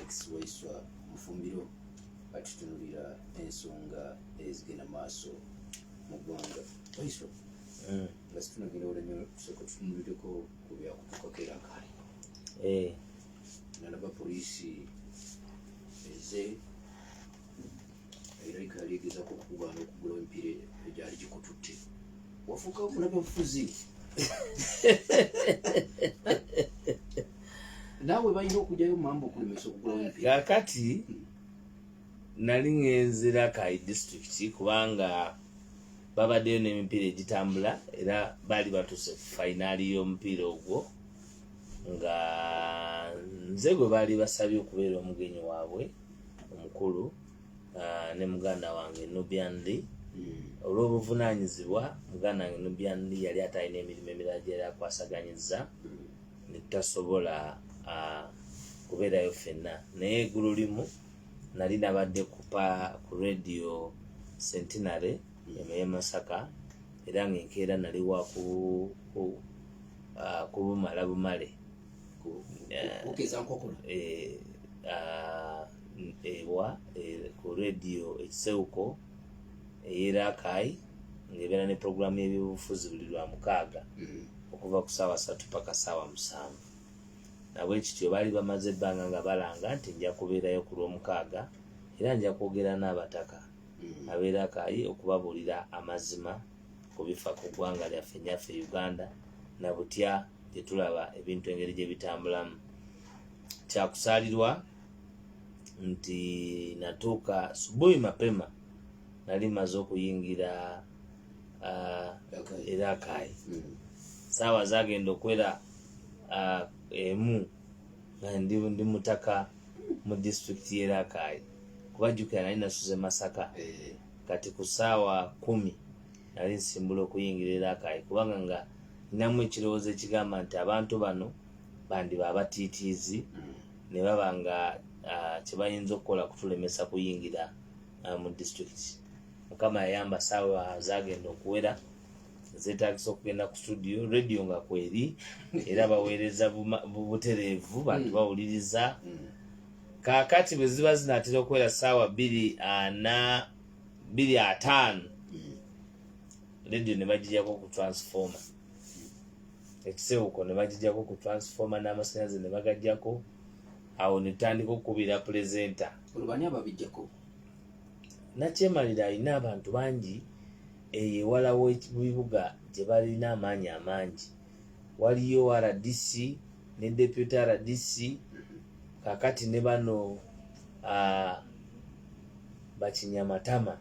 Alex WAISWA MUFUMBIRO atutunulira ensonga ezigenda maaso mu ggwanga. WAISWA nga situnagenda olanyo tusooka tutunulireko ku byakutuukako era kaali nalaba poliisi eze era ikaali egezaako okukugaana okugulawo emipiira egyali gikututte wafuuka munabyabufuzi naawe balina okujjayo mambo okulemesa okugulawo emipiira kakati nali ngenzera Kayi district kubanga babaddeyo n'emipiira egitambula era baali batuuse ku fayinaali y'omupiira ogwo nga nze gwe baali basabye okubeera omugenyi waabwe omukulu ne muganda wange Nubyandi olw'obuvunaanyizibwa muganda wange Nubyandi yali atalina emirimu emirala gyeyali akwasaganyizza ne tutasobola kubeerayo ffenna naye eggulo limu nali nabadde ku radio Centenary y'e Masaka era ng'enkeera nali wa ku bumale ku radio ekisewuko ey'era Kayi ng'ebeera ne programu y'ebyobufuzi buli lwa mukaaga okuva ku ssaawa 3 paka ssaawa 7 nabwe kityo baali bamaze ebbanga nga balanga nti nja kubeerayo ku lw'omukaaga era nja kwogera n'abataka abeera Kayi okubabuulira amazima ku bifa ku ggwanga lyaffe nnyaffe Uganda na butya gye tulaba ebintu engeri gye bitambulamu. Kyakusaalirwa nti natuuka subuhi mapema nali maze okuyingira era Kayi saawa zagenda okwera emu nga ndi mutaka mu district y'era Kayi kubajjukira nali nasuze Masaka kati ku ssaawa 10 nali nsimbula okuyingira era Kayi kubanga nga ninamu ekirowoozo ekigamba nti abantu bano bandiba abatiitiizi ne baba nga kye bayinza okukola kutulemesa kuyingira mu district. Mukama yayamba saawa zagenda okuwera zeetagisa okugenda ku studio radio nga kweri era baweereza butereevu bantu bawuliriza. Kaakati bwe ziba zinaatera okuwera ssaawa 2:05 radio ne bagijjako ku transformer ekisewuko ne bagijjako ku transformer n'amasannyalaze ne bagajjako awo ne tutandika okukubira pulezenta. Olubani ababijjako Nakyemalira alina abantu bangi ewala w'ebibuga gye balina amaanyi amangi. Waliyo RDC ne deputy RDC kakati ne bano Bakinyamatama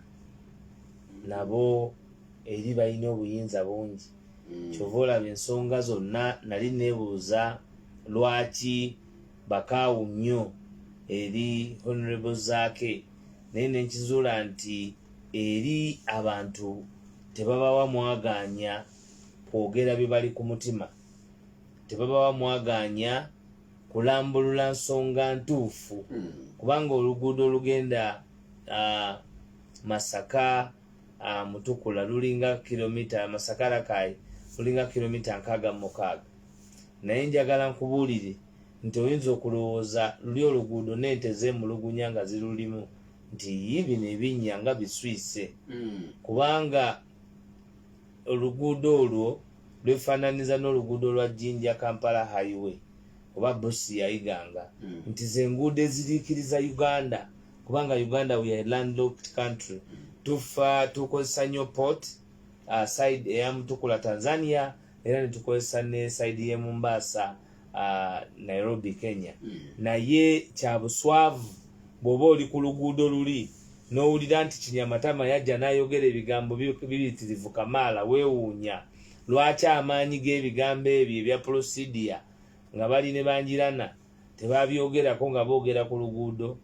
nabo eri balina obuyinza bungi. Kyova olaba ensonga zonna nali neebuuza lwaki bakaawu nnyo eri Honorable Zaake naye ne nkizuula nti eri abantu tebabawa mwagaanya kwogera bye bali ku mutima, tebabawa mwagaanya kulambulula nsonga ntuufu kubanga oluguudo olugenda Masaka Mutukula lulinga kilomita Masaka Kayi lulinga kilomita 66 naye njagala nkubuulire nti oyinza okulowooza luli oluguudo n'ente zeemulugunya nga zirulimu nti bino ebinnya nga biswise kubanga oluguudo olwo lwefaananiza n'oluguudo lwa Jinja Kampala Highway oba Busi yayiganga nti ze nguudo eziriikiriza Uganda kubanga Uganda we are a landlocked country. Tukozesa nnyo port side eya Mutukula Tanzania era ne tukozesa ne side y'e Mombasa Nairobi Kenya. Naye kya buswavu bw'oba oli ku luguudo luli n'owulira nti Kinyamatama yajja n'ayogera ebigambo bibitirivu Kamaala weewuunya lwaki amaanyi g'ebigambo ebyo ebya procedure nga bali ne Banjirana tebabyogerako nga boogera ku luguudo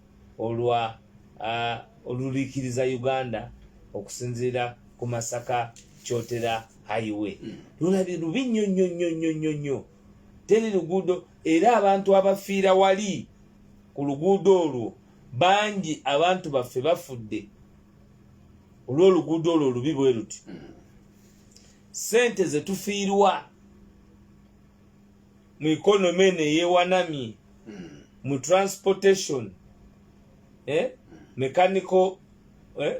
oluliikiriza Uganda okusinziira ku Masaka Kyotera Highway. Lulabi lubi nnyo teri luguudo era abantu abafiira wali ku luguudo olwo bangi. Abantu baffe bafudde olw'oluguudo olwo olubi bwe luti. Ssente ze tufiirwa mu ikonomi eno eyeewanamye mu transportation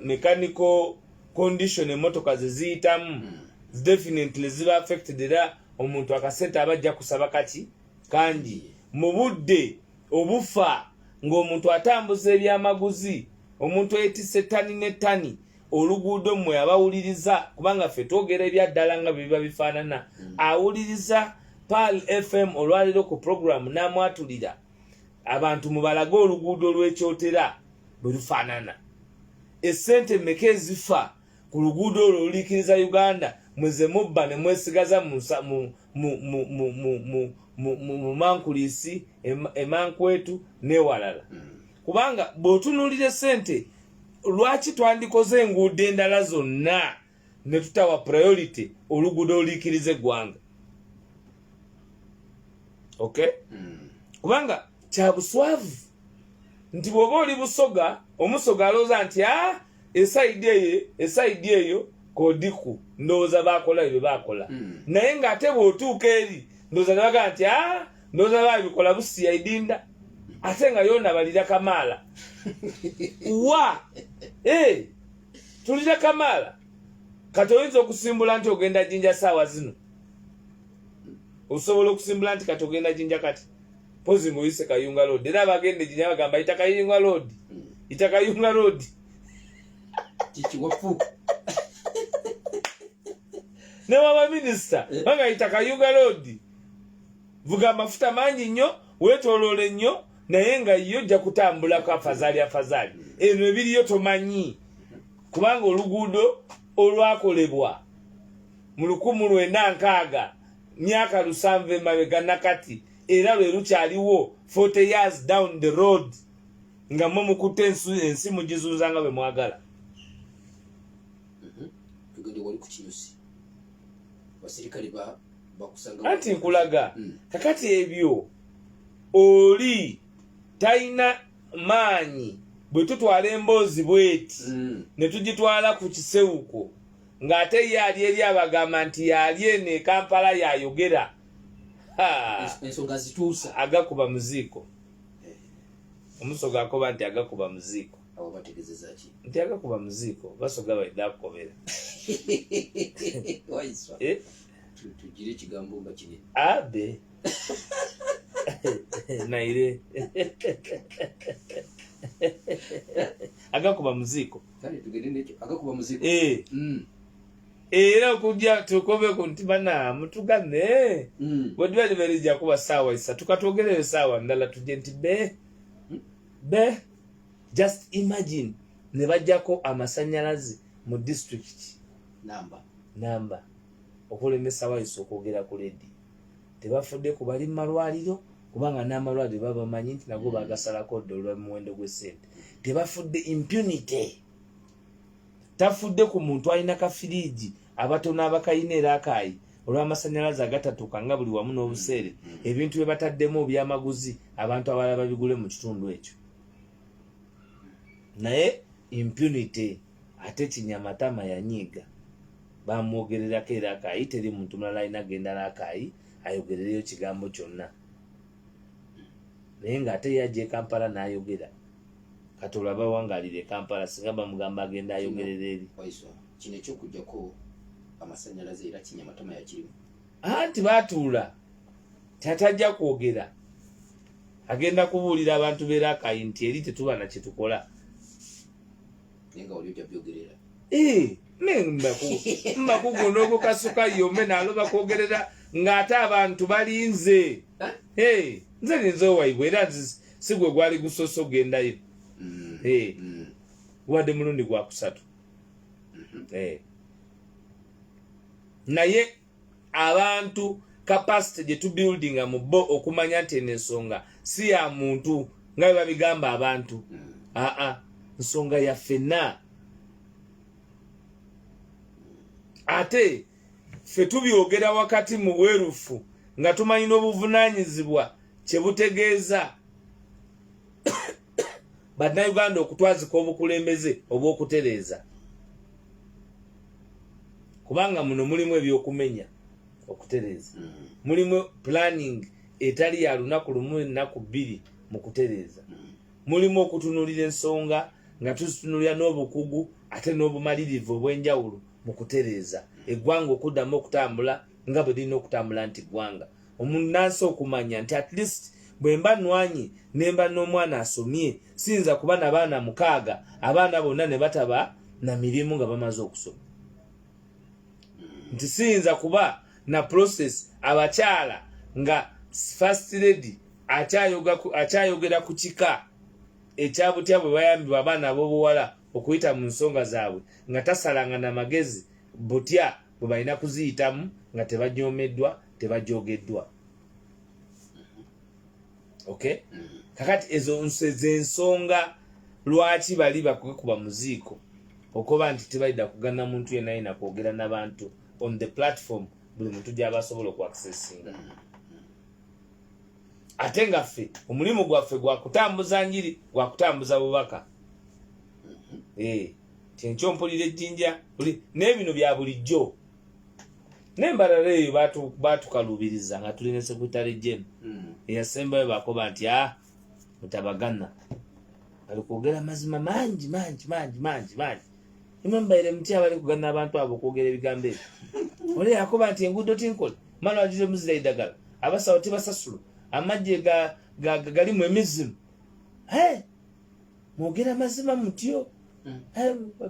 mechanical condition emotoka ziziyitamu definitely ziba affected era omuntu akasente abajja kusaba kati kangi mu budde obufa ng'omuntu atambuza ebyamaguzi omuntu etisse ttani ne ttani oluguudo mmwe abawuliriza kubanga ffe twogera ebyaddala nga biba bifaanana awuliriza PAL FM olwaliro ku program Namwatulira abantu mubalage oluguudo lw'ekyotera bwe lufaanana essente mmeka ezifa ku luguudo olwo oluliikiriza Uganda mweze mubba ne mwesigaza mu Mankulisi Emankwetu n'ewalala kubanga bw'otunuulira essente lwaki twandikoze enguudo endala zonna ne tutawa priority oluguudo oluliikiriza eggwanga okay kubanga kya buswavu nti bw'oba oli Busoga omusoga alooza nti esaidi eyo kodiku ndowooza baakola ebyo baakola naye ng'ate bw'otuuka eri ndowooza ne bagaa nti ndowooza baabikola Busiya Idinda ate nga yonna balira Kamaala tulira Kamaala kati oyinza okusimbula nti ogenda Jinja saawa zino osobola okusimbula nti kati ogenda Jinja kati pozi ng'oyise Kayunga Road era abagenda Jinja bagamba yita Kayunga Road kikiwafu ne waba minisita banga yita Kayunga Road vuga amafuta mangi nnyo weetooloola nnyo naye nga yo ojja kutambulako afazali eno ebiriyo tomanyi kubanga oluguudo olwakolebwa mu 1960 myaka 7 emabega nakati era lwe lukyaliwo 40 years down the road nga mwe mukutte ensi mugizunza nga bwe mwagala tugende wali ku Kinyusi basirikali bakusanga anti nkulaga kakati ebyo oli talina maanyi bwe tutwala emboozi bweti ne tugitwala ku Kisewuko ng'ate yali eri abagamba nti yali eno e Kampala yayogera ensonga zituusa agakuba muziiko omusoga akoba nti agakuba muziiko abo bategezeza ki nti agakuba muziiko Basoga baidde akukobera waiswa tugire ekigambo nga kinene abe naire agakuba muziiko kale tugende nekyo agakuba muziiko era okujja tukobe ku ntimana mutugane bwe liberijja kuba saawa 3 tukatwogereyo saawa ndala tujje nti be just imagine ne bajjako amasannyalaze mu district namba okulemesa waiso okwogera ku ledi tebafudde ku bali malwaliro kubanga n'amalwaliro baba bamanyi nti nago bagasalako dde olw'omuwendo gw'essente tebafudde impunity tafudde ku muntu alina kafiriji abatono abakayina era akayi olw'amasannyalaze agatatuuka nga buli wamu n'obuseere ebintu bye bataddemu ebyamaguzi abantu abalala babigule mu kitundu ekyo naye impunity ate Kinyamatama yanyiiga bamwogererako era akayi teri muntu mulala alina genda n'akayi ayogerereyo kigambo kyonna naye ng'ate yajja e Kampala n'ayogera kati olaba wangalire Kampala singa bamugamba agenda ayogerera eri kino ekyokujjako amasannyalaze era Kinyamatama yakirimu anti baatuula tatajja kwogera agenda kubuulira abantu beera akayi nti eri tetuba na kye tukola naye nga oli ojja byogerera mmakugunda ogukasuka yombe n'aloba kwogerera ng'ate abantu balinze nze ninze owaibwe era si gwe gwali gusoose ogendayo wadde mulundi gwa 3 naye abantu capacity gye tubuildinga mu bo okumanya nti eno ensonga si ya muntu nga bwe babigamba abantu nsonga ya ffenna ate ffe tubyogera wakati mu bwerufu nga tumanyi n'obuvunaanyizibwa kye butegeeza bannayuganda okutwazika obukulembeze obw'okutereeza kubanga muno mulimu ebyokumenya okutereeza mulimu planning etali ya lunaku lumu ennaku 2 mu kutereeza. Mulimu okutunulira ensonga nga tuzitunulira n'obukugu ate n'obumalirivu obw'enjawulo mu kutereeza. Eggwanga okuddamu okutambula nga bwe lirina okutambula nti ggwanga. Omuntu nansi okumanya nti at least bwe mba nnwanyi ne mba n'omwana asomye siyinza kuba na baana 6 abaana bonna ne bataba na mirimu nga bamaze okusoma. Nti siyinza kuba na process abakyala nga first lady akyayogera ku kika ekyabutya bwe bayambibwa abaana ab'obuwala okuyita mu nsonga zaabwe nga tasalanga na magezi butya bwe balina kuziyitamu nga tebajoomeddwa tebajogeddwa. Okay? Kakati ezo ensonga lwaki bali bakuba muziiko okuba nti tebalida kugana muntu yenna yina kwogera n'abantu on the platform buli muntu gy'abasobola okuaccessinga. Ate nga ffe omulimu gwaffe gwa kutambuza njiri gwa kutambuza bubaka. Kyenkyompulira ejjinja n'ebino bya bulijjo. N'embalala eyo baatukalubiriza nga tulina sekretary general eyasembayo bakoba nti mutabagana bali kwogera mazima mangi. Imambaire muti abali kugana abantu abo kwogera ebigambo ebyo. Oli yakoba nti enguudo tinkole mala wajire muzira eddagala abasawo tebasasula amagye gali mu emizimu. Mwogera mazima mutyo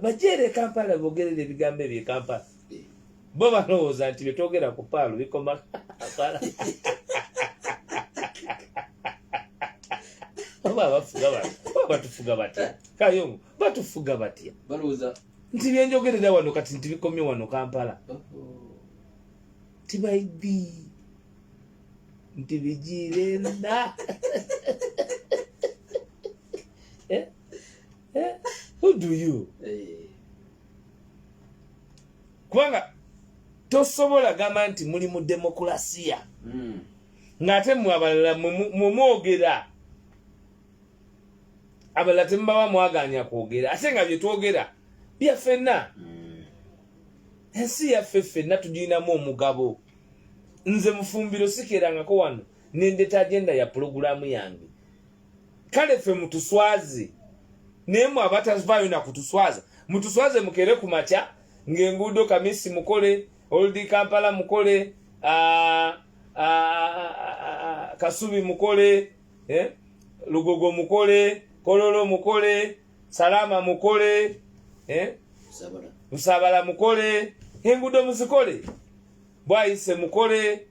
bajere Kampala bogerera ebigambo ebyo Kampala. Bo balowooza nti betwogera ku paalo bikoma Kampala. Batufuga batya Kayongo, batufuga batya balowooza nti byenjogerera wano kati nti bikomye wano Kampala. Tibaibi nti bijirenda. Who do you? Kubanga tosobola gamba nti muli mu demokrasiya ng'ate mu abalala mwogera abalala temubaba mwaganya kwogera ate nga bye twogera byafenna. Ensi yaffe ffenna tugirinamu omugabo. Nze Mufumbiro sikerangako wano nendeta agenda ya pulogulaamu yange. Kale ffe mutuswaze naye mwe abatavaayo na kutuswaza mutuswaze mukere ku makya ng'enguudo Kamisi mukole, Old Kampala mukole, Kasubi mukole, Lugogo mukole, Kololo mukole, Salama mukole, Musabala mukole, enguudo muzikole, Bwaise mukole.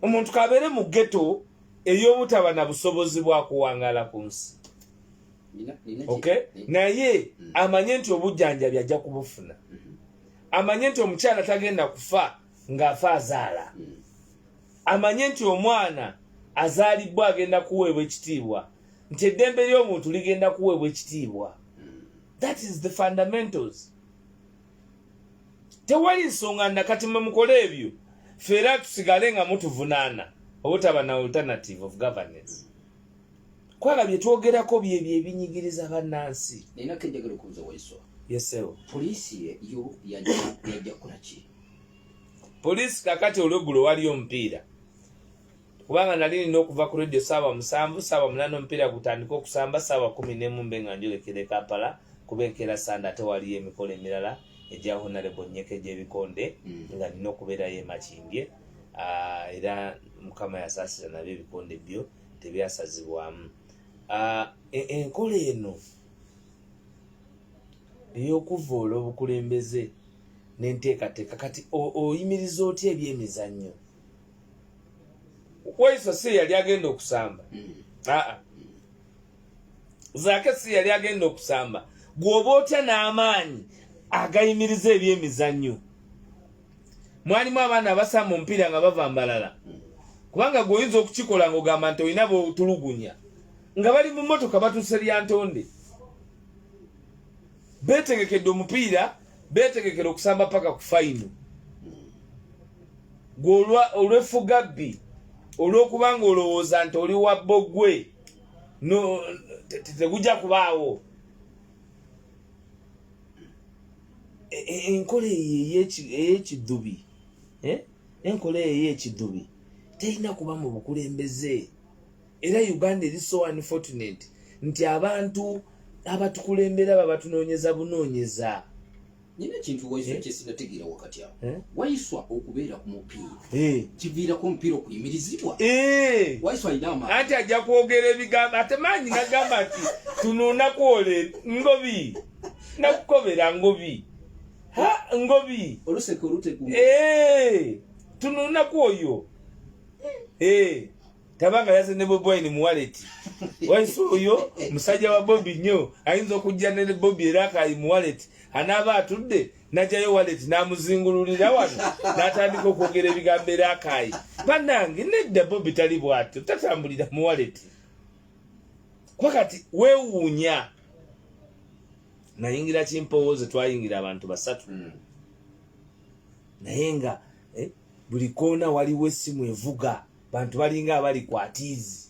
Omuntu kabeere mu ghetto ey'obutaba na busobozi bwa kuwangala ku nsi. Okay? Naye amanye nti obujjanjabi ajja kubufuna. Amanye nti omukyala tagenda kufa ng'afa azaala. Amanye nti omwana azaalibwa agenda kuweebwa ekitiibwa. Nti eddembe ly'omuntu ligenda kuweebwa ekitiibwa. That is the fundamentals. Tewali nsonga nakati mwe mukole ebyo fera tusigale nga mutuvunaana obutaba na alternative of governance. Kwala bye twogerako bye ebinyigiriza bannansi. Nina kenjagala okubuuza Waiswa. Yes sir. Poliisi yo yajja kukola ki? Poliisi kakati olweggulo waliyo omupiira. Kubanga nali nina okuva ku radio 7:07 7:08 omupiira gutandika okusamba 10:11 mbe nga njolekere Kampala kubenkera sanda ate waliyo emikolo emirala ejja Honorable Nyeke gy'ebikonde nga nina okubeerayo emakimbye. Era Mukama yasaasira nabyo ebikonde byo tebyasazibwamu. Enkola eno ey'okuvoola obukulembeze n'enteekateeka kati oyimiriza otya ebyemizannyo? Waiswa si yali agenda okusamba. Zaake si yali agenda okusamba. Gwoba otya n'amaanyi agayimiriza ebyemizannyo? Mwalimu abaana abasamba omupiira nga bava mbalala. Kubanga gwoyinza okukikola ng'ogamba nti olina b'otulugunya nga bali mu mmotoka batuuse lya ntonde. Beetegekedde omupiira, beetegekera okusamba paka ku fayino. Gwe olw'effugabbi olw'okubanga olowooza nti oli wa bbogwe tegujja kubaawo. Enkola ey'ekiddubi terina kuba mu bukulembeze. era Uganda eri so unfortunate nti abantu abatukulembera babatunoonyeza bunoonyeza. Nina kintu Waiswa kyesinategeera wakati awo. Waiswa okubeera ku mupiira kiviirako omupiira okuyimirizibwa. Waiswa alina amaanyi. Anti ajja kwogera ebigambo ate maanyi nagamba nti tunuunaku ole ngobi nakukobera ngobi ngobi oluseke oluteku tunuunaku oyo tabanga yaze ne Bobi mu wallet. Waiswa oyo musajja wa Bobi nnyo ayinza okujja ne Bobi era akayi mu wallet anaaba atudde najayo wallet namuzingululira wano n'atandika okwogera ebigambo era akayi. Bannange nedda Bobi tali bw'atyo tatambulira mu wallet. Kwa kati weewuunya nayingira Kimpowooze twayingira abantu basatu naye nga buli koona waliwo essimu evuga bantu balinga abali kwatiizi.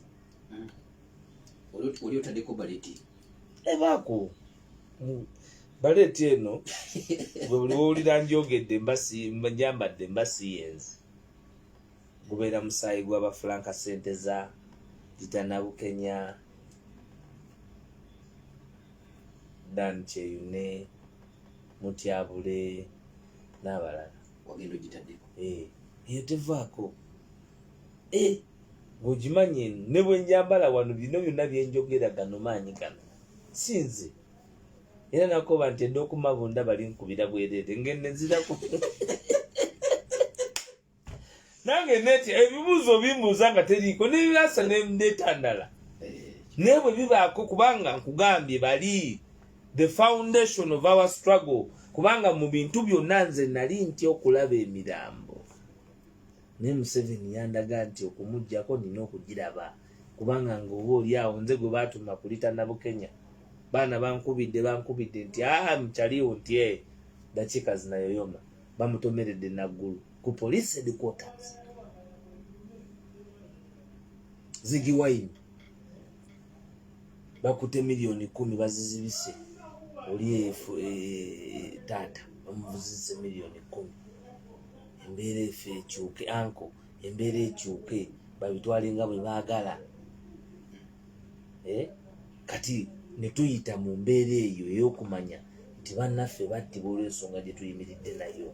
Oli otadeko baleti ebaako baleti eno buli wowulira njogedde njambadde mbasiyenzi gubeera musaayi gw'Abafulanka ssente za Gitanabukenya Dan Kyeyune Mutyabule n'abalala. wagenda ogitaddeko eyo tevaako ng'ogimanye eno ne bwe njambala wano bino byonna byenjogera gano maanyi gano sinze era nakoba nti edda okumabunda bali nkubira bwereere ngende nziraku nange neti ebibuuzo bimbuuza nga teriiko nebirasa netandala naye bwe bibaako kubanga nkugambye bali the foundation of our struggle kubanga mu bintu byonna nze nali nti okulaba emirambo naye Museveni yandaga nti okumuggyako nina okugiraba kubanga ng'oba oli awo nze gwe baatuma kulita Nabukenya baana bankubidde nti mukyaliwo nti dakiika zinayoyoma bamutomeredde naggulu ku police headquarters Ziggy Wine bakute milioni 10 bazizibise oli taata bamuvuzise milioni 10 embeera efe ekyuke anko embeera ekyuke babitwale nga bwe baagala kati ne tuyita mu mbeera eyo ey'okumanya nti bannaffe battibwa olw'ensonga gye tuyimiridde nayo.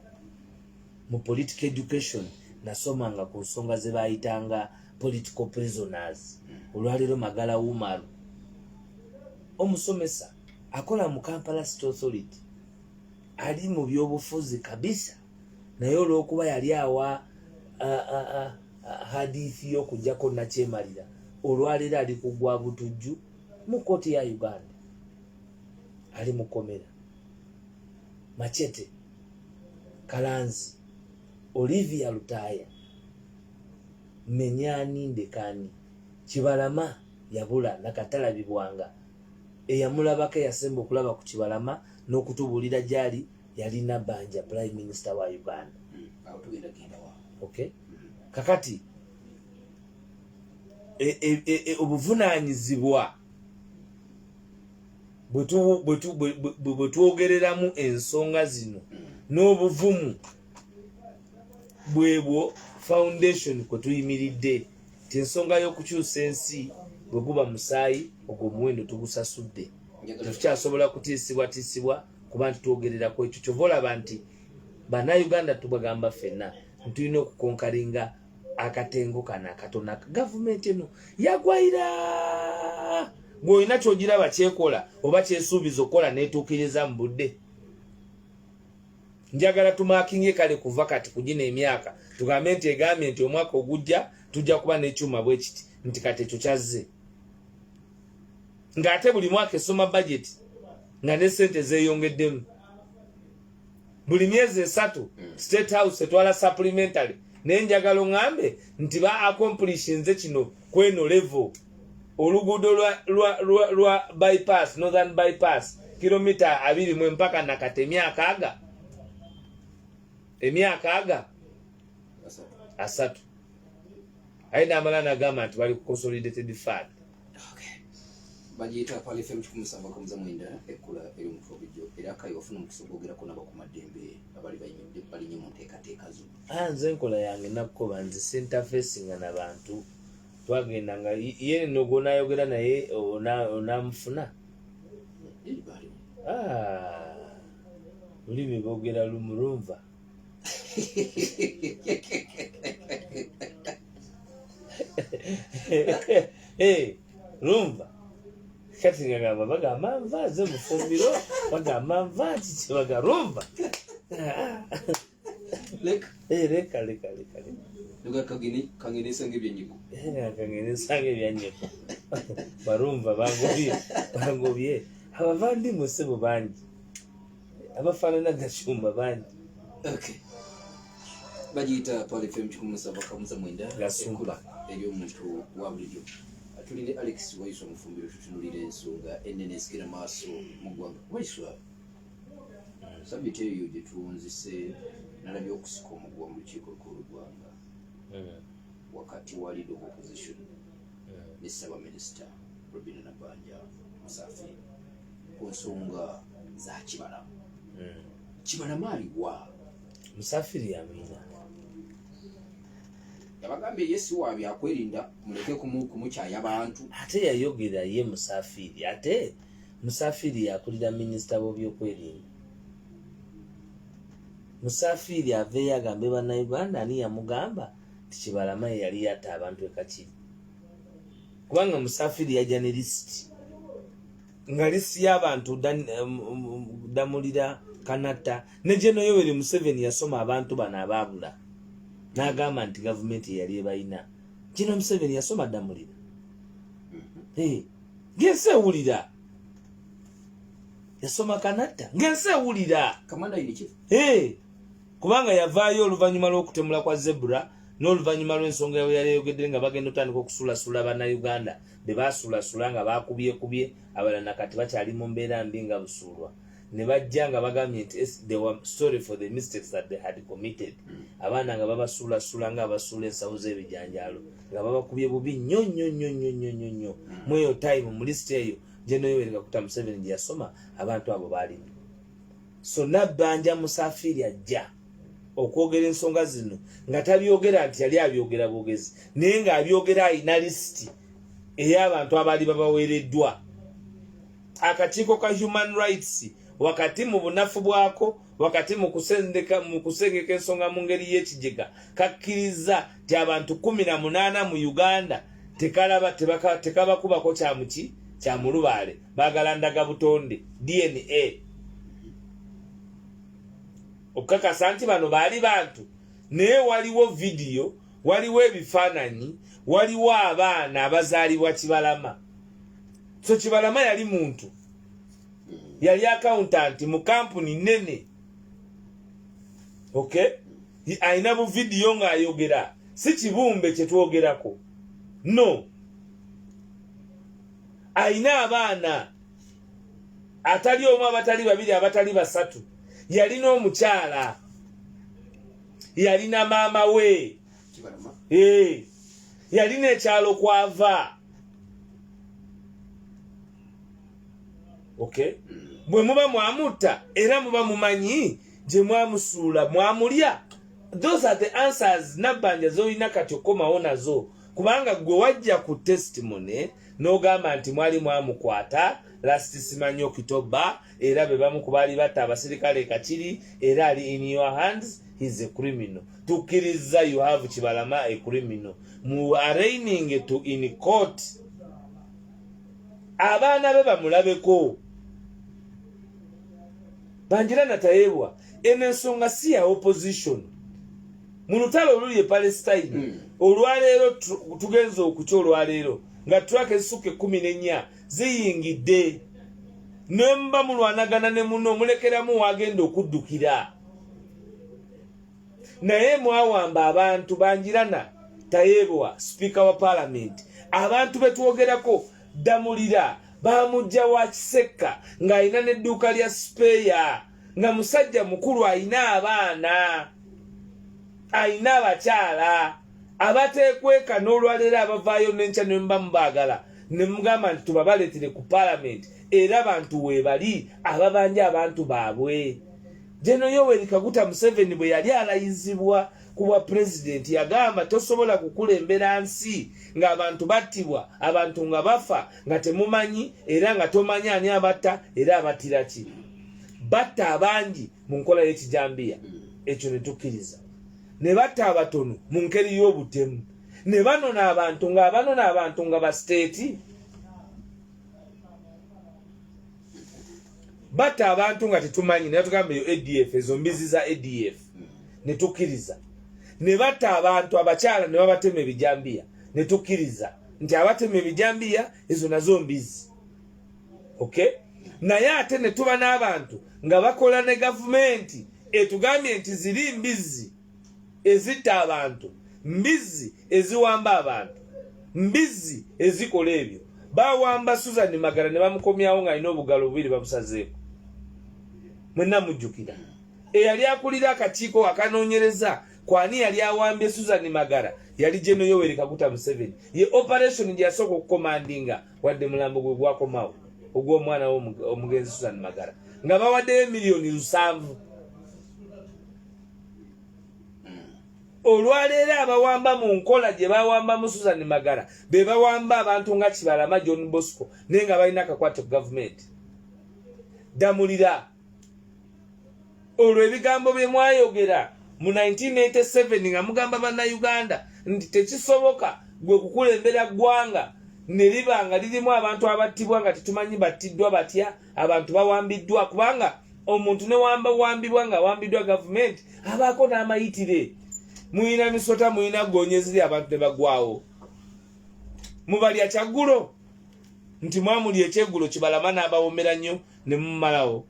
Mu political education nasomanga ku nsonga ze baayitanga political prisoners. Olwaleero Magala Umaru omusomesa akola mu Kampala City Authority ali mu byobufuzi kabisa naye olw'okuba yali awa hadithi y'okujjako nakyemalira olwaleero ali kugwa butujju mu kooti ya Uganda ali mukomera. Machete Kalanzi Olivia Lutaya Menyani Ndekani Kibalama yabula nakatalabibwanga eyamulabako yasemba okulaba ku Kibalama n'okutubulira gyali yalina Banja Prime Minister wa Uganda. Okay? Kakati obuvunaanyizibwa bwe twogereramu ensonga zino n'obuvumu bwebwo foundation kwe tuyimiridde ti ensonga y'okukyusa ensi bwe guba musaayi ogwo omuwendo tugusasudde tekukyasobola kutiisibwa kuba nti twogererako ekyo kyova olaba nti bannayuganda tubagamba ffenna ntulina okukonkalinga akatengo kano akatona gavumenti eno yagwaira ng'olina kyogiraba kyekola oba kyesuubiza okukola neetuukiriza mu budde. Njagala tumaakinge kale kuva kati kugina emyaka tugambe nti egambye nti omwaka ogujja tujja kuba n'ekyuma bwe kiti nti kati ekyo kyazze ng'ate buli mwaka esoma budget nga ne ssente zeeyongeddemu buli myezi 3 State House etwala supplementary naye njagala oŋŋambe nti ba accomplishinze kino kweno level oluguudo lwa bypass northern bypass kilomita 20 mpaka nakati emyaka aga 3 ayina amala nagamba nti bali ku consolidated fund. Bagiyita pale FM 17.9 ekula eri omuntu obijjo era akayi ofuna omukisa ogwogerako nabo ku maddembe abali balinye mu nteekateeka zo. Nze enkola yange nakkoba nzisa interfacing n'abantu twagenda nga ye n'ogonayogera naye onamufuna lulimi boogera lumulumva lumva kati ngagamba bagamba nva ze mufumbiro bagamba nva kikibaga lumva leka kangenesanga ebyanyeko barumva bangobye abavandimu sebo bangi abafaanana gacumba bangi bagiyita palfm 17 gasumba eryomuntu wa bulijjo atulinde Alex Waiswa Mufumbiro tutunulira ensonga ennene ezigera maaso mu ggwanga. Waiswa sabiti eyo gye tuwunzise nalabye okusika omuguwa mu lukiiko lw'eggwanga wakati wa leader of opposition ne Ssaabaminisita Robinah Nabbanja Musafiri ku nsonga za Kibalama. Kibalama aliwa Musafiri yamina yabagambye yesi wabi akwerinda muleke kumukyaya abantu ate yayogera ye Musafiri ate Musafiri yakulira minisita w'ebyokwerinda. Musafiri aveeyo agambe bannayuganda ani yamugamba nti Kibalama yali yatta abantu ekakiri kubanga Musafiri yajja ne lisiti nga lisiti y'abantu Damulira Kanatta ne General Yoweri Museveni yasoma abantu bano abaabula n'agamba nti gavumenti yali ebayina. General Museveni yasoma Damulira ng'ensi ewulira yasoma Kanatta ng'ensi ewulira kubanga yavaayo oluvannyuma lw'okutemula kwa Zebra n'oluvannyuma lw'ensonga yawe yali yayogedde nga bagenda otandika okusulasula bannayuganda be baasulasula nga bakubyekubye abalala nakati bakyali mu mbeera mbi nga busuulwa ne bajja nga bagambye nti they were sorry for the mistakes that they had committed. Abaana nga babasuulasula nga abasuula ensawo z'ebijanjaalo nga babakubye bubi nnyo mu eyo time mu lisiti eyo General Yoweri Kaguta Museveni gye yasoma abantu abo baalimu. So Nabbanja Musafiri ajja okwogera ensonga zino nga tabyogera nti yali abyogera bwogezi naye ng'abyogera alina lisiti ey'abantu abaali babaweereddwa. Akakiiko ka human rights wakati mu bunafu bwako wakati mu kusengeka ensonga mu ngeri y'ekigega kakkiriza ti abantu 18 mu Uganda tekabakubako kya mulubaale baagala ndaga butonde DNA okukakasa nti bano baali bantu naye waliwo vidiyo waliwo ebifaananyi waliwo abaana abazaalibwa Kibalama. So Kibalama yali muntu yali accountant mu kampuni nene ayina bu vidiyo ng'ayogera si kibumbe kye twogerako no ayina abaana atali omu abatali babiri abatali basatu yalina omukyala yalina maama we yalina ekyalo kwava bwe muba mwamutta era muba mumanyi gye mwamusuula mwamulya. Those are the answers Nabbanja z'olina kati okomawo nazo kubanga gwe wajja ku testimony n'ogamba nti mwali mwamukwata last simanyi Okitoba era be bamu ku baali batta abasirikale Kakiri era ali in your hands, he's a criminal. Tukkiriza you have Kibalama a criminal mu arraigning to in court. Abaana be bamulabeko Banjira Natayebwa ensonga si ya opposition mu lutalo oluli e Palestine olwaleero tugenza okukya olwaleero nga truck ezisuke 14 ziyingidde nemba mulwanagana ne muno mulekeramu wagenda okuddukira naye mwawamba abantu. Banjira Natayebwa speaker wa parliament abantu betwogerako Damulira bamujja wa Kiseka ng'ayina n'edduuka lya spare nga musajja mukulu ayina abaana ayina abakyala abateekweka n'olwaleero abavaayo n'enkya ne mubaagala ne mugamba nti tubabaleetere ku parliament era abantu weebali ababanja abantu baabwe. General Yoweri Kaguta Museveni bwe yali alayizibwa kuba president yagamba tosobola kukulembera nsi nga abantu battibwa abantu nga bafa nga temumanyi era nga tomanyi ani abatta era abattira ki batta abangi mu nkola y'ekijambiya ekyo ne tukkiriza ne batta abatono mu ngeri y'obutemu ne banona abantu nga ba state batta abantu nga tetumanyi ne tugamba eyo ADF ezo mbizi za ADF ne tukkiriza ne batta abantu abakyala ne babatema ebijambiya ne tukkiriza nti abatema ebijambiya ezo nazo mbizi okay naye ate ne tuba n'abantu nga bakola ne gavumenti etugambye nti ziri mbizi ezitta abantu mbizi eziwamba abantu mbizi ezikola ebyo bawamba Susan Magara ne bamukomyawo nga alina obugalo bubiri babusazeeko mwenna mujjukira eyali akulira akakiiko akanoonyereza kwani yali awambye Susan Magara yali General Yoweri Kaguta Museveni ye operation gye yasooka okukomandinga wadde mulambo gwe gwakomawo ogw'omwana omugenzi Susan Magara nga bawaddeyo miliyoni 7 olwaleero abawamba mu nkola gye bawamba mu Susan Magara be bawamba abantu nga Kibalama John Bosco naye nga balina akakwate ku gavumenti damulira olwo ebigambo bye mwayogera mu 1987 nga mugamba bannayuganda nti tekisoboka gwe kukulembera ggwanga ne liba nga lirimu abantu abattibwa nga tetumanyi battiddwa batya abantu bawambiddwa kubanga omuntu ne wambibwa nga wambiddwa gavumenti abaako n'amayitire muyina misota muyina gonyeziri abantu ne bagwawo mubalya kyaggulo nti mwamuli ekyeggulo Kibalama n'abawomera nnyo ne mumalawo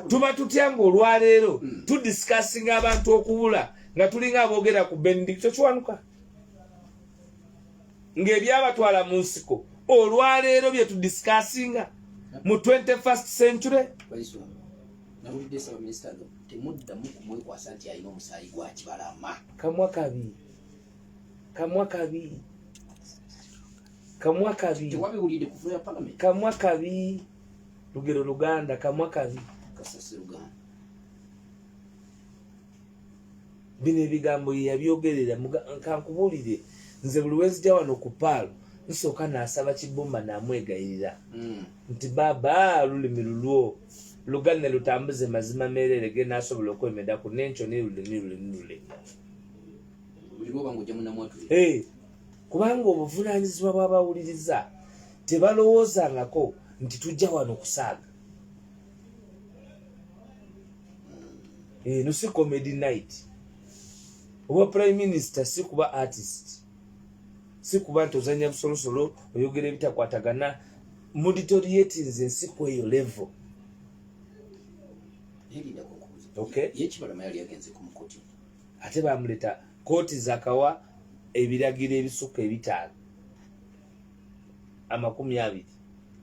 tuba tutya ng'olwaleero tudisikasinga abantu okubula nga tulinga aboogera ku Benedicto Kiwanuka ng'ebyabatwala mu nsiko olwaleero bye tudisikasinga mu 21st century nawulidde saba minisita temuddamu kumwekwasa nti alina omusaayi gwa Kibalama kamwa kabi tewabiwulidde kuva ya palamenti kamwa kabi lugero Luganda kamwa kabi kasase Luganda bino ebigambo ye yabyogerera kankubuulire nze buli wenzija wano ku paalo nsooka naasaba Kibumba namwegayirira nti baba lulimi lulwo Luganda lutambuze mazima merere ge nasobola okwemedako n'enkyo n'olulimi kubanga obuvunaanyizibwa bw'abawuliriza tebalowoozangako nti tujja wano kusaaga no si comedy night oba prime minister si kuba artist si kuba nti ozanya busolosolo oyogera ebitakwatagana muditoryetins ensi ku eyo level okay Kibalama yali agenze ku mukoti ate bamuleta kooti zakawa ebiragiro ebisukka 5 20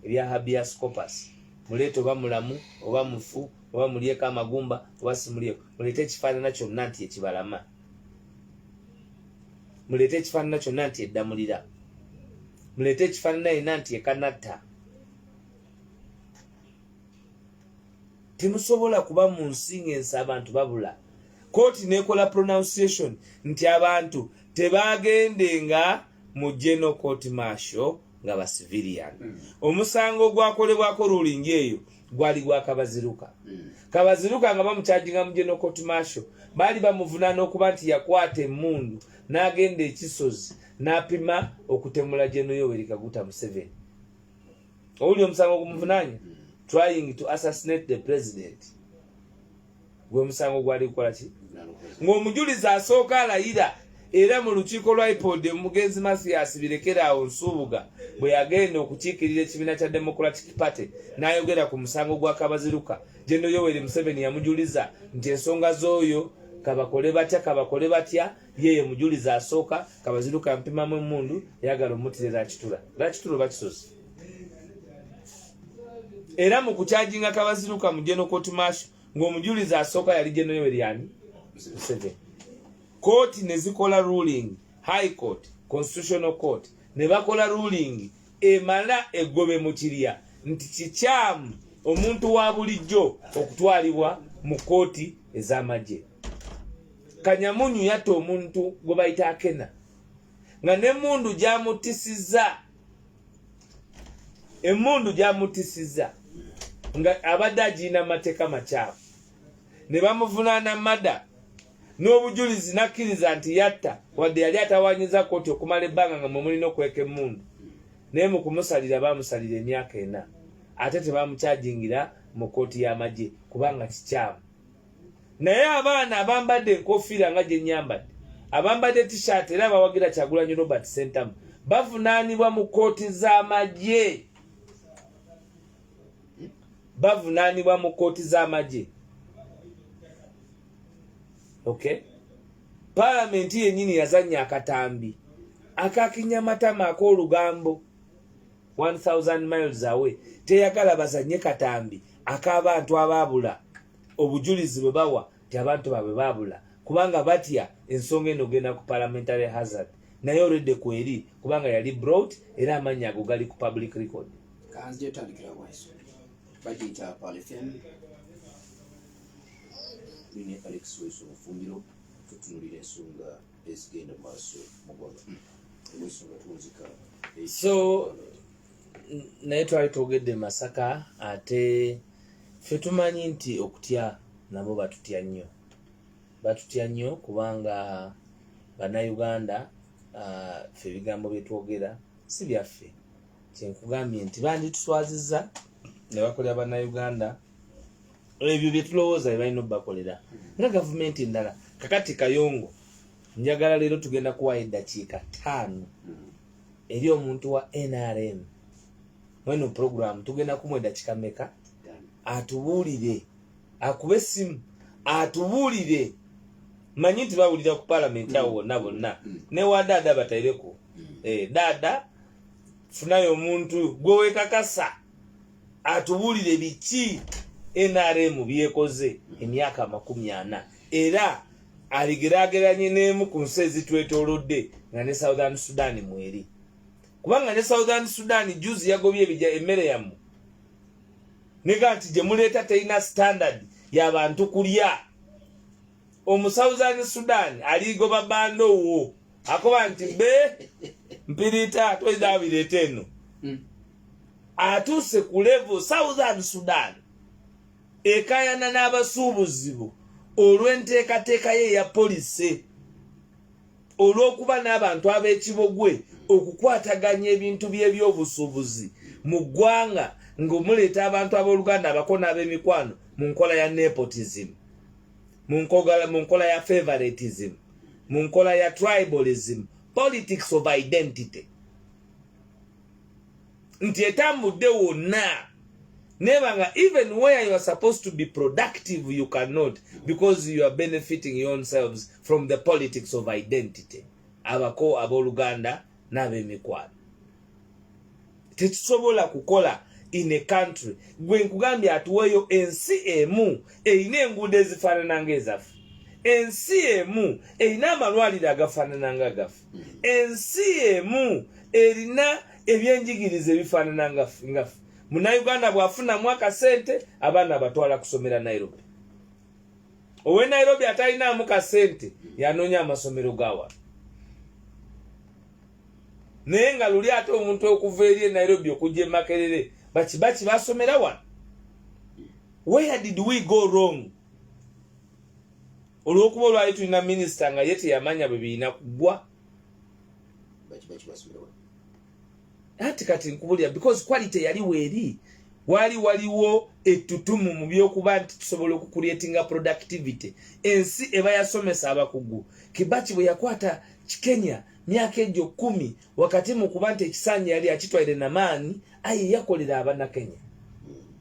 ebya habeas corpus muleeta oba mulamu oba mufu oba mulyeko amagumba oba simulyeko muleete ekifaanana kyonna nti Kibalama muleete ekifaanana kyonna nti eddamulira muleete ekifaanana yenna nti ekanatta temusobola kuba mu nsi ng'ensi abantu babula kooti nekola pronunciation nti abantu tebagendenga mu general court martial nga ba civilian omusango gwakolebwako ruling eyo gwali gwa Kabaziruka Kabaziruka nga bamukyajinga mu general court martial bali bamuvunaana okuba nti yakwata emmundu n'agenda ekisozi n'apima okutemula General Yoweri Kaguta Museveni owuli omusango gumuvunaanya trying to assassinate the president gwe musango gwali kukola ki ng'omujulizi asooka alayira era mu lukiiko lwa IPOD omugenzi Mathias Birekeraawo Nsubuga bwe yagenda okukiikirira ekibiina kya Democratic Party n'ayogera ku musango gwa Kabaziruka General Yoweri Museveni yamujuliza nti ensonga z'oyo kabakole batya yeye mujulizi asooka Kabaziruka yampimamu emmundu yagala omutirira akitula bakitula bakisozi era mu kukyajinga Kabaziruka mu General Court Martial ng'omujulizi asooka yali General Yoweri Museveni kooti ne zikola ruling high court constitutional court ne bakola ruling emala egobe mu kirya nti kikyamu omuntu wa bulijjo okutwalibwa mu kooti ez'amagye. Kanyamunyu yatta omuntu gwe bayita Akena nga n'emmundu gyamutisiza nga abadde agirina amateeka makyafu ne bamuvunaana mada n'obujulizi nakkiriza nti yatta wadde yali atawanyiza kooti okumala ebbanga nga mwemulina okweka emmundu naye mu kumusalira baamusalira emyaka 4 ate tebamukyajingira mu kooti y'amagye kubanga kikyamu. Naye abaana abambadde enkofiira nga gye nnyambadde abambadde t-shirt era abawagira Kyagulanyi Robert Sentamu bavunaanibwa mu kooti z'amagye. Okay? Parliament yennyini yazannya akatambi akakinyamatama ak'olugambo 1000 miles away teyagala bazanye katambi ak'abantu abaabula obujulizi bwe bawa ti abantu baabwe baabula kubanga batya ensonga eno genda ku parliamentary hazard naye olwedde kweri kubanga yali brought era amannya ago gali ku public record. Kanzije tandikira WAISWA bagiyita PALFM ni Alex WAISWA Mufumbiro tutunulira ensonga ezigenda maaso mu ggwanga. Ensonga tuwunzika so naye twali twogedde Masaka ate ffe tumanyi nti okutya nabo batutya nnyo kubanga bannayuganda ffe ebigambo bye twogera si byaffe. Kyenkugambye nti bandituswazizza ne bakolera bannayuganda ebyo bye tulowooza bye balina obbakolera nga gavumenti endala. Kakati Kayongo njagala leero tugenda kuwa eddakiika 5 eri omuntu wa NRM mweno program tugenda kumuwa eddakiika mmeka atubuulire akube essimu atubuulire. Manyi nti bawulira ku parliament awo bonna ne wa dada bataireko dada funayo omuntu gwe wekakasa atubuulire biki NRM byekoze emyaka 40 era aligerageranye n'emu ku nsi ezitwetoolodde nga ne Southern Sudan mweri kubanga ne Southern Sudan juzi yagobye ebijja emmere yamu nega nti gye muleeta terina standard y'abantu kulya. Southern Sudan aligoba bando wo akoba nti mpirita toida bireeta eno atuse ku level Southern Sudan ekayana n'abasuubuzibu olw'enteekateeka ye ya polisi olw'okuba n'abantu ab'ekibogwe okukwataganya ebintu by'ebyobusuubuzi mu ggwanga ng'omuleeta abantu ab'Oluganda abako n'ab'emikwano mu nkola ya nepotism, mu nkola ya favoritism, mu nkola ya tribalism, politics of identity. Nti etambudde wonna nebanga even where you are supposed to be productive you cannot because you are benefiting yourselves from the politics of identity. Abako ab'Oluganda n'ab'emikwano tetusobola kukola in a country gwe nkugambye atuweeyo ensi emu erina enguudo ezifaanana ng'ezaffe, ensi emu erina amalwaliro agafaanana nga gaffe, ensi emu erina ebyenjigiriza ebifaanana ngaffe. Munnayuganda bw'afunamu akasente abaana abatwala kusomera Nairobi. Owe Nairobi atalinaamu kasente yanoonya amasomero gawa. Naye nga luli ate omuntu okuva eri Nairobi okujja Makerere baki basomera wano. Where did we go wrong? Olw'okuba olwali tulina minisita nga ye teyamanya bwe birina kuggwa. Baki basomera wano. Ati kati nkubulira because quality yali weeri waliwo ettutumu mu by'okuba nti tusobola okucreatinga productivity. Ensi eba yasomesa abakugu. Kibaki bwe yakwata Kenya myaka egyo 10 wakati mu kuba nti ekisanja yali akitwalire n'amaanyi aye yakolera abana Kenya.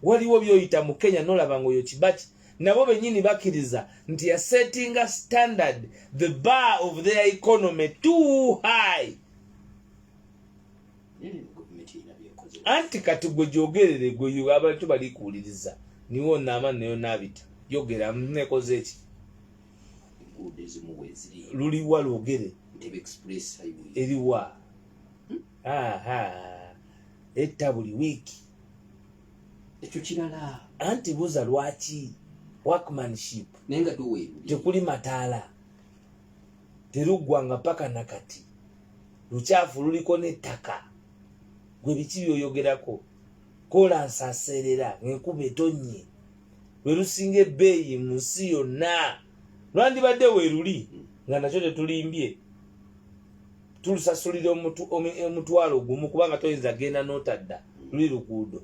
Waliwo byoyita mu Kenya nolaba ngoyo Kibaki nabo bennyini bakkiriza nti ya setting a standard, the bar of their economy too high. Anti kati gwe jogerere gwe abantu bali kuwuliriza niwo naama nayo nabita yogera mnekoze eki luliwa lwogere eriwa etta buli wiiki ekyo kirala anti buza lwaki workmanship nenga duweru tekuli mataala teruggwanga paka nakati lucafu luliko n'ettaka gwe biki byoyogerako kola nsaserera ng'enkuba etonnye lwe lusinga ebbeeyi mu nsi yonna lwandibadde weeruli nga nakyo tetulimbye tulusasulira omutwalo gumu kubanga toyinza genda n'otadda luli luguudo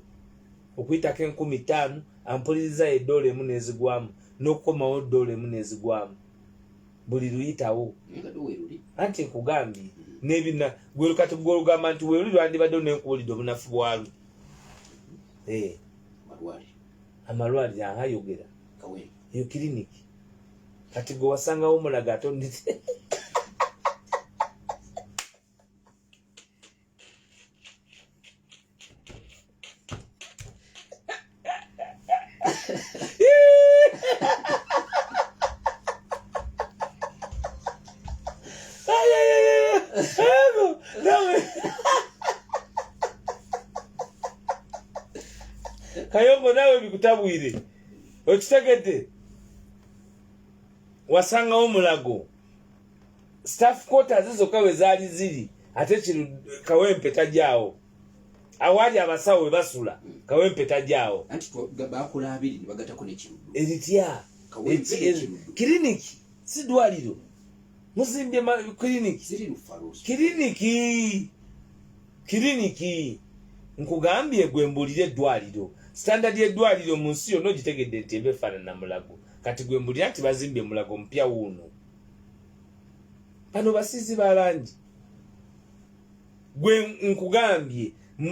okuyitako 15,000 ampuliriza $1 n'ezigwamu n'okukomawo $1 n'ezigwamu buli luyitawo anti nkugambye n'ebina gwe kati gwolugamba nti weeruli lwandibadde n'enkuwulidde obunafu bwalu amalwaliro ahayogera eyo kiriniki kati gwe wasangawo omulaga atondete Kayongo nawe bikutabwire okitegedde wasangawo omulago staff quarters zokka we zaali ziri ate kino Kawempe tajaawo awali abasawo we basula Kawempe tajaawo anti bakola abiri ne bagatako n'ekirudu eritya kiriniki si ddwaliro muzimbye kiriniki nkugambye gwe mbulire eddwaliro standard y'eddwaliro mu nsi yonna ogitegedde nti eba efaanana na mulago kati gwe mbulira nti bazimbye mulago mpya wuuno bano basiizi balangi gwe nkugambye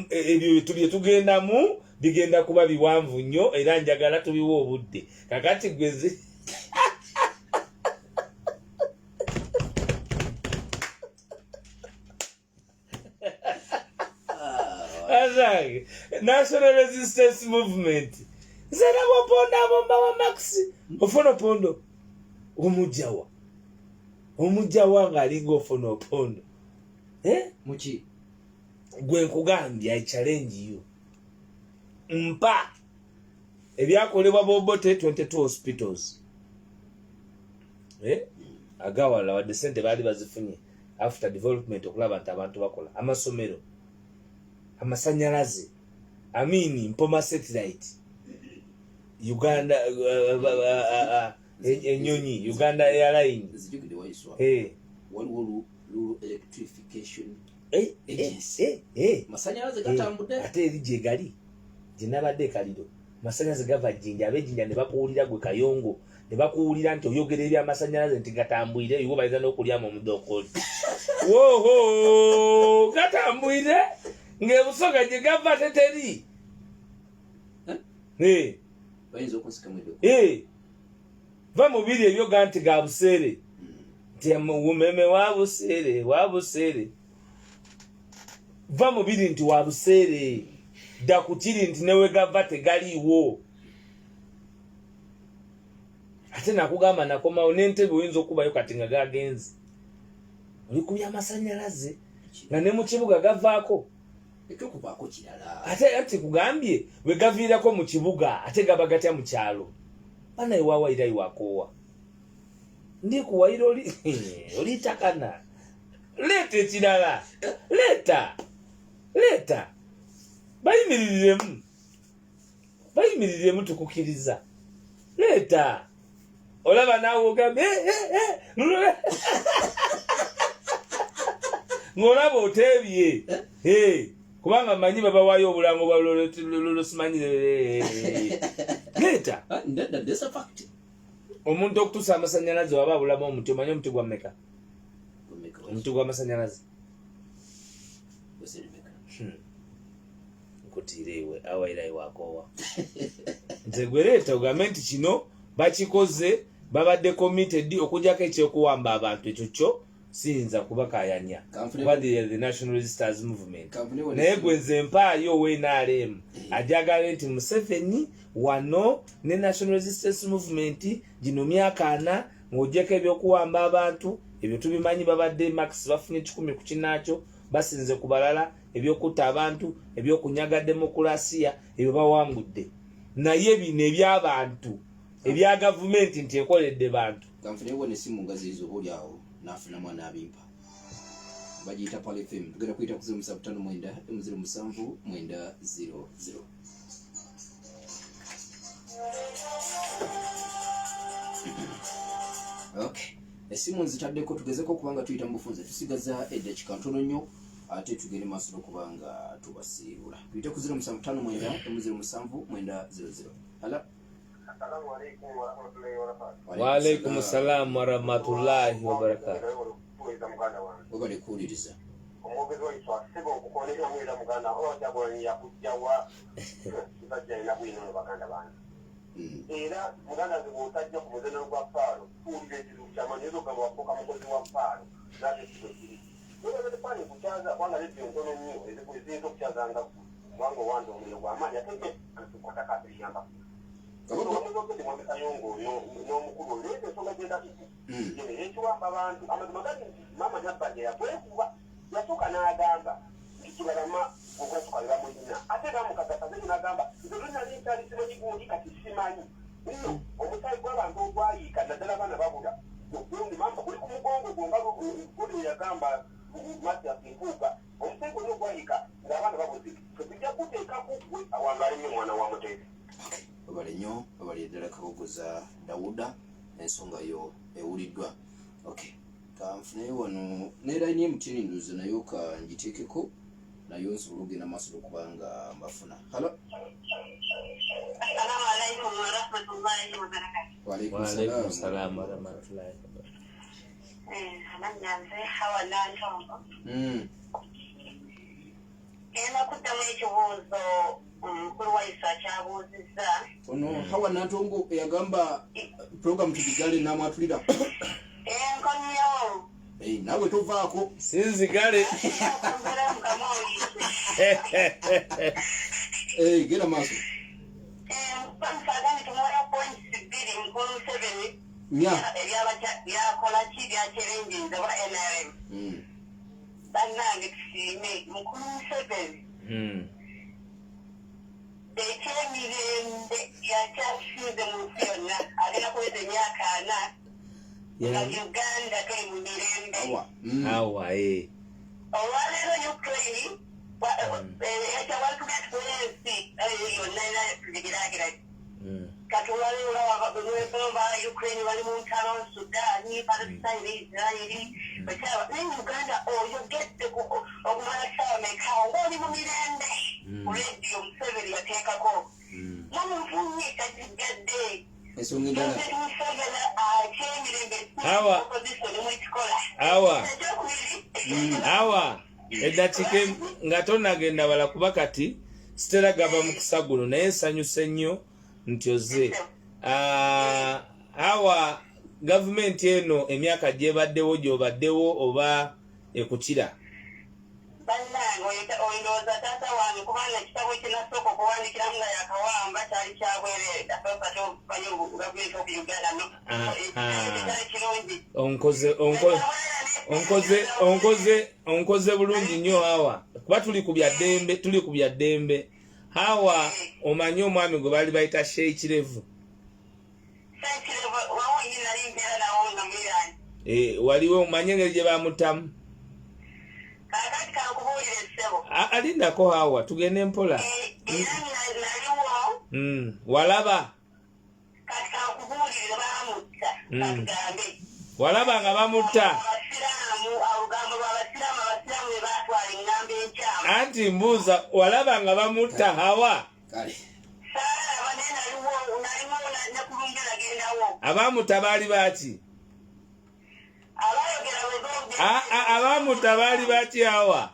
ebyo bye tugendamu bigenda kuba biwanvu nnyo era njagala tubiwa obudde kakati gwezi National Resistance Movement zera boponda bomba wa maxi ofono pondo omujawa ngalinga ofono pondo muki gwe nkugambye I challenge you mpa ebyakolebwa bobote 22 hospitals agawala wadde sente baali bazifunye after development okulaba nti abantu bakola amasomero amasanyalaze amini mpoma satellite Uganda enyonyi Uganda Airline zijugide WAISWA waliwo electrification masanyalaze gatambudde ate eri gye gali gye nabadde kaliro masanyalaze gava Jinja ab'Ejinja ne bakuwulira gwe Kayongo ne bakuwulira nti oyogera eby'amasanyalaze nti gatambwire iwo bayinza n'okulyamu omudokoli woho gatambwire ng'ebusoga gye gava teteri bayinza okusika mwedo va mu biri ebyo ga nti ga buseere nti umeme wabuseere va mu biri nti wa buseere dda ku kiri nti newe gava tegaliiwo ate nakugamba nakomawo n'entebe oyinza okubayo kati nga gagenze oli ku by'amasanyalaze nga ne mu kibuga gavaako ekyokubaako kirala ate kugambye we gaviirako mu kibuga ate gaba gatya mu kyalo bana ewawayira iwakoowa ndi kuwayira oli takana leeta ekirala leeta bayimiriremu tukukiriza leeta olaba naawe ogambe ng'olaba oteebye kubanga manyi babawaayo obulango bwalolosimanyire leeta omuntu okutuusa amasanyalaze waba abulamu omuti omanyi omuti gwa mmeka omuti gw'amasanyalaze nkutiireewe awayirayi wakoowa nze gwe leeta ogambe nti kino bakikoze babadde committed okujjako ekyokuwamba abantu ekyo kyo siyinza kubakayanya kuba the National Resistance Movement naye gwe nze mpaayo NRM ajagala nti Museveni wano ne National Resistance Movement gino myaka 4 ng'ogyeko ebyokuwamba abantu ebyo tubimanyi babadde max bafunye 10 ku kinaakyo basinze ku balala ebyokutta abantu ebyokunyaga demokrasiya ebyo bawangudde naye bino eby'abantu ebya gavumenti nti ekoledde bantu kamfunewo ne simu ngazizo oli awo nafuna mwana abimpa bagiyita Pale FM tugenda kuyita ku 0759 okay esimu nzitaddeko tugezeko kubanga tuyita mu bufunze tusigaza eddakiika ntono nnyo ate tugende maaso n'okubanga tubasiibula tuyite ku 0759 hala waalaikum salaam warahmatullahi wabarakatuh wabale kuwuliriza omwogezi waiswa sebo okukolera mwera muganda ojagonya kujjawa kibajjaina bwino baganda bange era muganda zibutajja ku muzeno gwa faalo tuwulira ekizibu kyamanyizo gamba wafuuka mukozi wa faalo nate kizo kiri nolabete pani kukyaza kubanga ledio ntono nnyo eziyinza okukyazanga kubanga owanza omuliro gw'amaanyi ate antukwatakaatiyamba omuzokedde mwamekayongo n'omukulu leeta ensonga gyendakiki ekiwamba abantu amazima gali nti maama nabbanja yakwekuba yasooka n'agamba ntikibalama okwatukalira mulina ate gamukakasa zenyo n'agamba nze lunali nkyali simanyi gundi kati simanyi nno omusaayi gw'abantu ogwayiika naddala abaana babula ogundi mama guli ku mugongo gwonga guli yagamba Matias Nkuuka omusaayi gwonna ogwayiika ng'abaana babuzi tetujja kuteekako gwe awangale nnyo omwana wa muteesa babale nnyo babali eddala kabogoza Dawuda ensonga yo ewuliddwa okay kanfuneyo wano neeraini emutini nduuzo nayo kanjiteekeko nayo nsobola okugenda maaso okubanga mbafuna halo Assalamu alaikum warahmatullahi wabarakatuh. Waalaikum salaam warahmatullahi wabarakatuh. Amanyanze hawa nantongo. Ena kuddamu ekibuuzo omukulu wa ISWA kyabuuzizza. Ono hawa nantongo eyagamba program tugigale namwatulira. Nkomyo. Nawe tovaako. Sinzigale. Genda maaso. Mpagani tumora points 2 mukulu 7 yakola ki byakerengenza ba NRM. Bannange tusiime mukulu 7 ekyemirembe yakyasize mu nsi yonna alina kuweza emyaka 4 nga Uganda tuli mu mirembe awa olwaleero Ukraine ekyawatukatuensi yonna era tuzigiragiragi katulwaleero abagwebomba Ukraine bali mu ntalo Sudani Palestine Israeli bakyaba naye Uganda oyogedde okumala ssaawa meka ngaoli mu mirembe ku rediyo Museveni yateekako namufunye kazigadde ensonga endala awa eddakiika nga tonagenda wala kuba kati Stella gava mu kusaguno naye nsanyuse nnyo nti oze awa gavumenti eno emyaka gyebaddewo gyobaddewo oba ekukira bannange oyindooza taata wange kubanga ekitabo kinasooka okuwandikiramu nga yakawamba kyali kyabwerere asookatomanye gavumenti oku Uganda no kyali kirungi onkoze bulungi nnyo awa kuba tuli ku bya ddembe awa omanyi omwami gwe baali bayita Sheikh waliwo omanye engeri gye bamutamu alindako hawa tugende mpola walaba walaba nga bamutta anti mbuuza walaba nga bamutta hawa abamutta baali baki abamutta baali baki hawa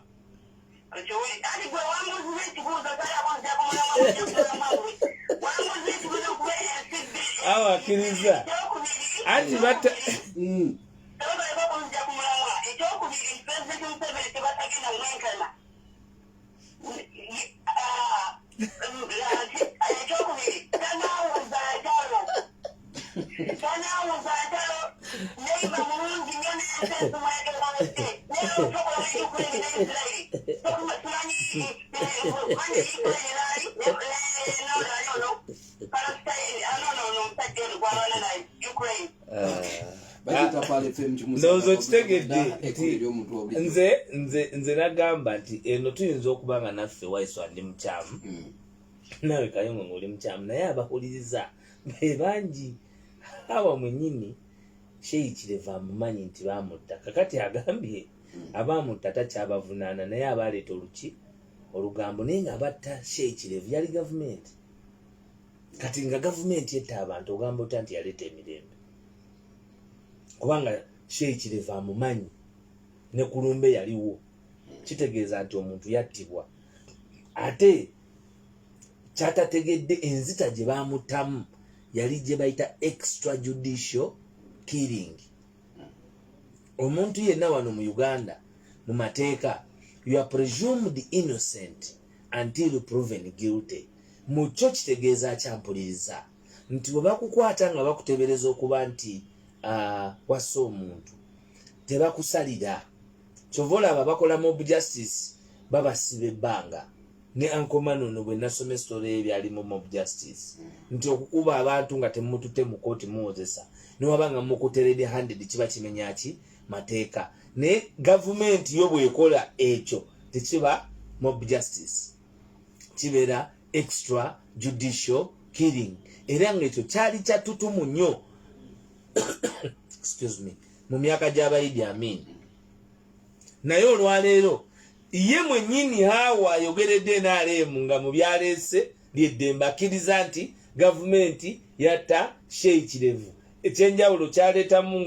awa kiriza anti bata ndowooza kitegedde nze nagamba nti eno tuyinza okuba nga naffe Waiswa ndi mukyamu nawe Kayongo ng'oli mukyamu naye abahuliriza be bangi awa mwennyini Sheikireva amumanyi nti baamutta kakati agambye abaamutta takyabavunaana naye abaleeta olugambo naye nga batta Sheikireva yali gavumenti kati nga gavumenti yetta abantu ogamba otya nti yaleeta emirembe kubanga Sheikireva amumanyi ne kulumbe yaliwo kitegeeza nti omuntu yattibwa ate kyatategedde enzita gye baamuttamu yali gye bayita extrajudicial killing. Omuntu yenna wano mu Uganda mu mateeka you are presumed innocent until proven guilty. Mucho kitegeeza kyampuliriza nti bwe bakukwata nga bakutebereza okuba nti wassa omuntu tebakusalira kyova olaba bakola mob justice babasiba ebbanga ne ankomanono bwe nasoma story ebyali mu mob justice nti okukuba abantu nga temutute mu kooti muwozesa niwabanga mukuterede 100 kiba kimenyaki mateeka ne gavumenti yo bwekola ekyo tekiba mob justice kibeera extra judicial killing era ng'ekyo kyali kyatutumu nnyo excuse me mu myaka gy'Abayidi Amin naye olwaleero ye mwennyini Hawa ayogeredde NRM nga mu byaleese lyeddembe akkiriza nti gavumenti yatta Sheikireva ekyenjawulo kyaleetamu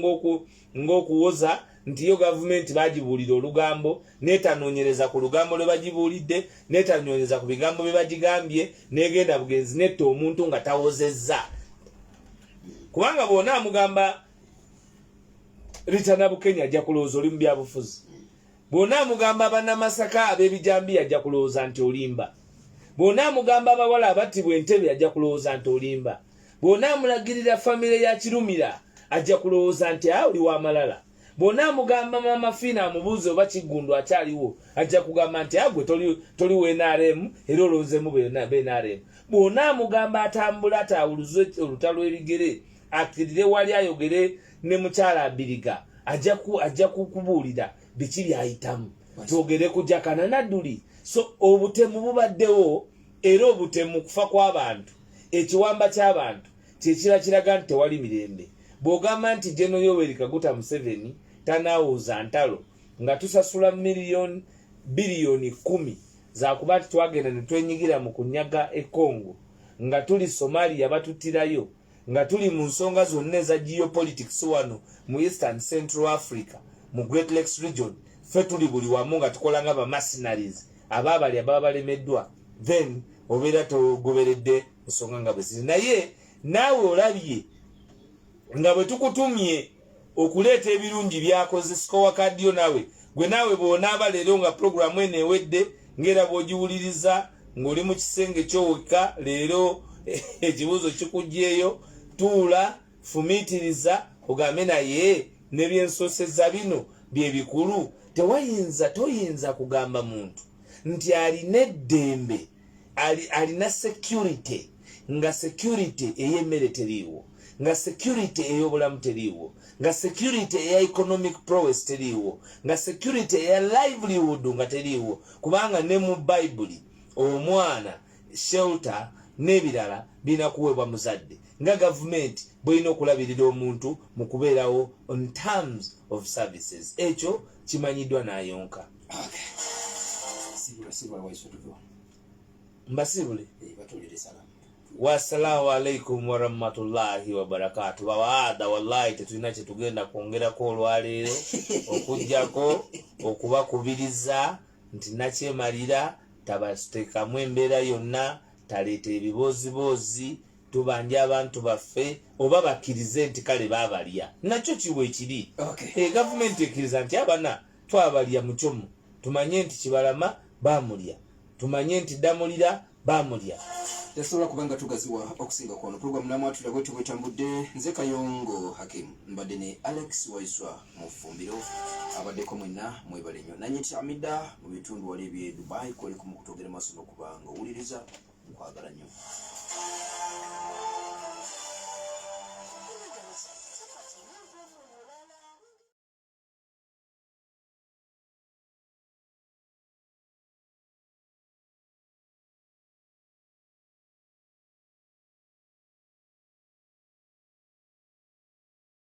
ng'okuwoza nti yo gavumenti bagibuulira olugambo netanoonyereza ku lugambo lwe bagibuulidde netanoonyereza ku bigambo bye bagigambye negenda bugenzi netta omuntu nga tawozezza kubanga bwona amugamba Ritana Bukenya ajja kulowooza oli mu byabufuzi bwona amugamba abannamasaka ab'ebijambi ajja kulowooza nti olimba bwona amugamba abawala abattibwa Entebbe ajja kulowooza nti olimba bwona amulagirira famire ya Kirumira ajja kulowooza nti oli w'amalala bwona amugamba Mama Fina amubuuze oba Kiggundu akyaliwo ajja kugamba nti agwe toli NRM era olowozemu NRM bwona amugamba atambula atawuluze olutalo ebigere akirire wali ayogere ne mukyala Abiriga ajja kukubuulira biki byayitamu twogere ku Jakana Nadduli so obutemu bubaddewo era obutemu kufa kw'abantu ekiwamba ky'abantu kyekiba kiraga nti tewali mirembe bw'ogamba nti General Yoweri Kaguta Museveni tanaawuza ntalo nga tusasula biliyoni 10 zakuba twagenda ne twenyigira mu kunyaga Congo nga tuli Somalia batutirayo nga tuli mu nsonga zonna eza geopolitics wano mu Eastern Central Africa mu Great Lakes region ffe tuli buli wamu nga tukola nga mercenaries abaabali ababa balemeddwa then obeera togoberedde ensonga nga bwe ziri naye naawe olabye nga bwe tukutumye okuleeta ebirungi byakoze sikowa kaddiyo nawe gwe naawe bw'onaaba leero nga programu eno ewedde ng'era bw'ogiwuliriza ng'oli mu kisenge ky'owekka leero ekibuuzo kikugyeyo tuula fumiitiriza ogambe naye n'ebyensoseza bino bye bikulu toyinza kugamba muntu nti alina eddembe alina security nga security ey'emmere teriiwo nga security ey'obulamu teriiwo nga security eya economic prowess teriiwo nga security eya livelihood nga teriiwo kubanga ne mu Bible omwana shelter n'ebirala bina kuweebwa muzadde nga gavumenti bw'erina okulabirira omuntu mu kubeerawo on terms of services ekyo kimanyiddwa n'ayonka mbasibule wassalamu alaikum warahmatullahi wabarakatuh bawaada wallahi tetulina kyetugenda kwongerako olwaleero okugjako okubakubiriza nti nakyemalira tabateekamu embeera yonna taleeta ebiboozibozi tubanja abantu baffe oba bakkirize nti kale baabalya nakyo kiwe ekiri gavumenti ekkiriza nti abana twabalya mucomu tumanye nti Kibalama baamulya tumanye nti Damulira baamulya tesobola kubanga tugaziwa okusinga kwano programu NAMWATULIRA bwe tubwetambudde nze Kayongo Hakim mbadde ne Alex Waiswa Mufumbiro abaddeko mwenna mwebale nnyo nanyiti Amida mu bitundu wali ebye Dubai kwali kumukutogera maaso n'okubanga owuliriza nkwagala nnyo